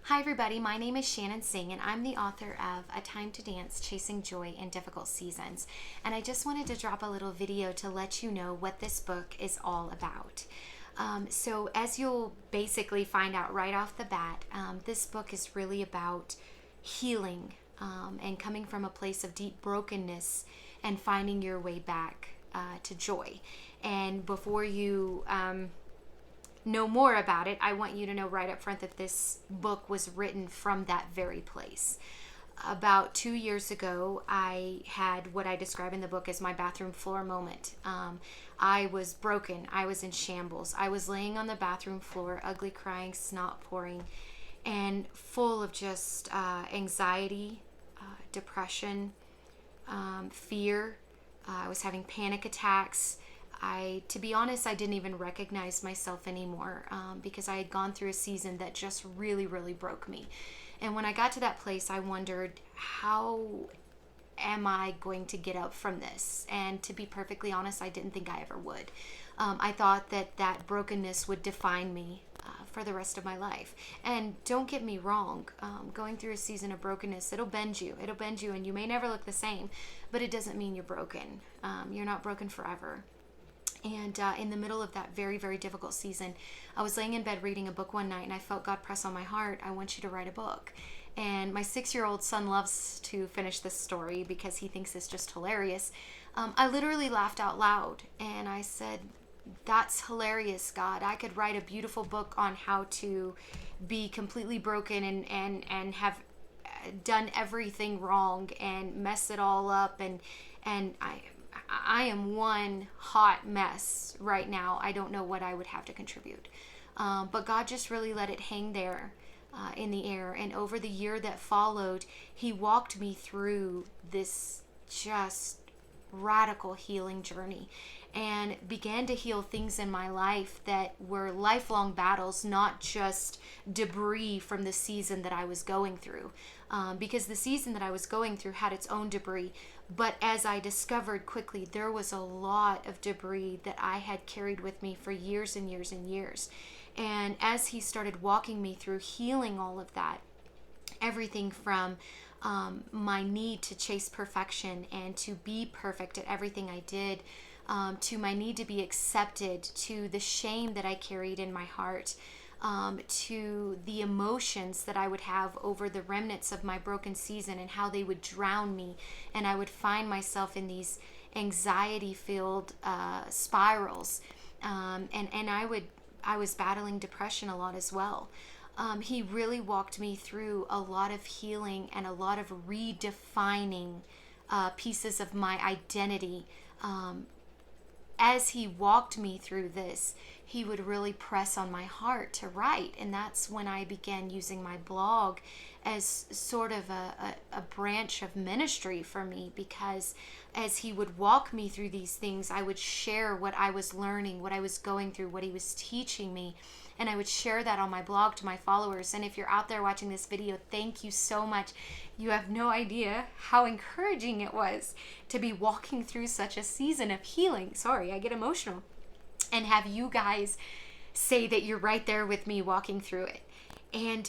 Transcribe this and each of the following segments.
Hi everybody, my name is Shannon Singh and I'm the author of A Time to Dance, Chasing Joy in Difficult Seasons. And I just wanted to drop a little video to let you know what this book is all about. So as you'll basically find out right off the bat, this book is really about healing and coming from a place of deep brokenness and finding your way back to joy. And before you know more about it, I want you to know right up front that this book was written from that very place. About 2 years ago, I had what I describe in the book as my bathroom floor moment. I was broken. I was in shambles. I was laying on the bathroom floor, ugly crying, snot pouring, and full of just anxiety, depression, fear. I was having panic attacks. To be honest, I didn't even recognize myself anymore because I had gone through a season that just really, really broke me. And when I got to that place, I wondered, how am I going to get up from this? And to be perfectly honest, I didn't think I ever would. I thought that brokenness would define me for the rest of my life. And don't get me wrong, going through a season of brokenness, it'll bend you. It'll bend you and you may never look the same, but it doesn't mean you're broken. You're not broken forever. And in the middle of that very, very difficult season, I was laying in bed reading a book one night and I felt God press on my heart, I want you to write a book. And my 6-year-old son loves to finish this story because he thinks it's just hilarious. I literally laughed out loud and I said, that's hilarious, God. I could write a beautiful book on how to be completely broken and have done everything wrong and mess it all up. And I am one hot mess right now. I don't know what I would have to contribute. But God just really let it hang there in the air. And over the year that followed, He walked me through this just radical healing journey and began to heal things in my life that were lifelong battles, not just debris from the season that I was going through. Because the season that I was going through had its own debris. But as I discovered quickly, there was a lot of debris that I had carried with me for years and years and years. And as He started walking me through healing all of that, everything from my need to chase perfection and to be perfect at everything I did, to my need to be accepted, to the shame that I carried in my heart, to the emotions that I would have over the remnants of my broken season and how they would drown me, and I would find myself in these anxiety-filled spirals, and I was battling depression a lot as well. He really walked me through a lot of healing and a lot of redefining pieces of my identity. As He walked me through this, He would really press on my heart to write. And that's when I began using my blog as sort of a branch of ministry for me, because as He would walk me through these things, I would share what I was learning, what I was going through, what He was teaching me. And I would share that on my blog to my followers. And if you're out there watching this video, thank you so much. You have no idea how encouraging it was to be walking through such a season of healing. Sorry, I get emotional. And have you guys say that you're right there with me walking through it. And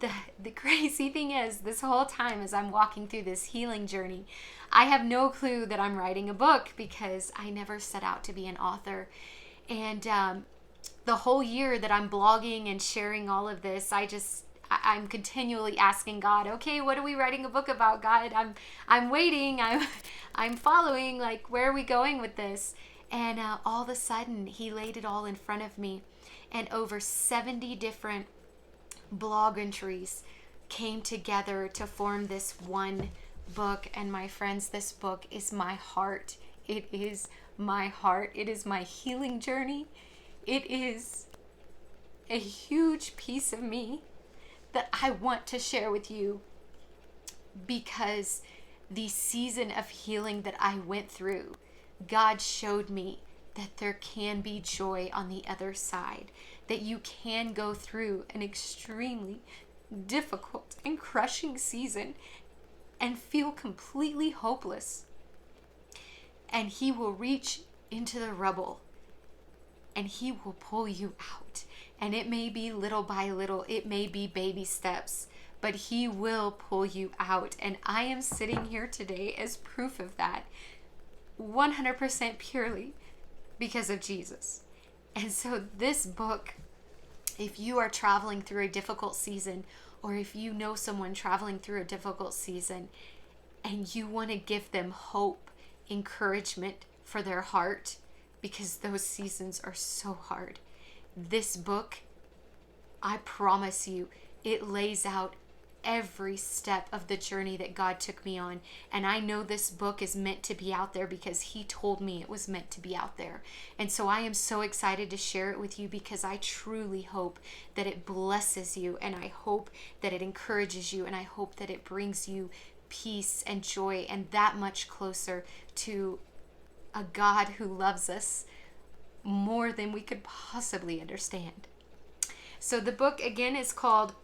the crazy thing is, this whole time as I'm walking through this healing journey, I have no clue that I'm writing a book because I never set out to be an author. And the whole year that I'm blogging and sharing all of this, I'm continually asking God, okay, what are we writing a book about, God? I'm waiting, I'm following, like, where are we going with this? And all of a sudden, He laid it all in front of me. And over 70 different blog entries came together to form this one book. And my friends, this book is my heart. It is my heart. It is my healing journey. It is a huge piece of me that I want to share with you, because the season of healing that I went through, God showed me that there can be joy on the other side, that you can go through an extremely difficult and crushing season and feel completely hopeless. And He will reach into the rubble and He will pull you out And it may be little by little, it may be baby steps, but He will pull you out. And I am sitting here today as proof of that, 100% purely because of Jesus. And so this book, if you are traveling through a difficult season, or if you know someone traveling through a difficult season and you want to give them hope, encouragement for their heart, because those seasons are so hard, this book, I promise you, it lays out every step of the journey that God took me on. And I know this book is meant to be out there because He told me it was meant to be out there. And so I am so excited to share it with you, because I truly hope that it blesses you, and I hope that it encourages you, and I hope that it brings you peace and joy, and that much closer to a God who loves us more than we could possibly understand. So the book again is called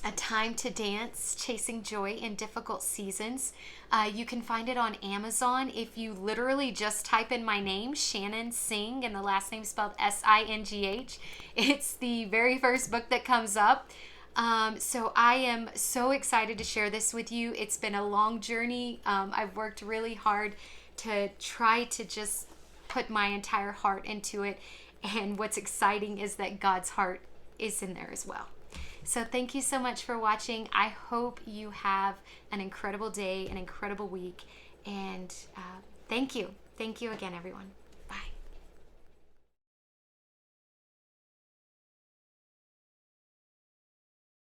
A Time to Dance, Chasing Joy in Difficult Seasons. You can find it on Amazon if you literally just type in my name, Shannon Singh, and the last name spelled Singh. It's the very first book that comes up. So I am so excited to share this with you. It's been a long journey. I've worked really hard to try to just put my entire heart into it. And what's exciting is that God's heart is in there as well. So thank you so much for watching. I hope you have an incredible day, an incredible week. And thank you. Thank you again, everyone.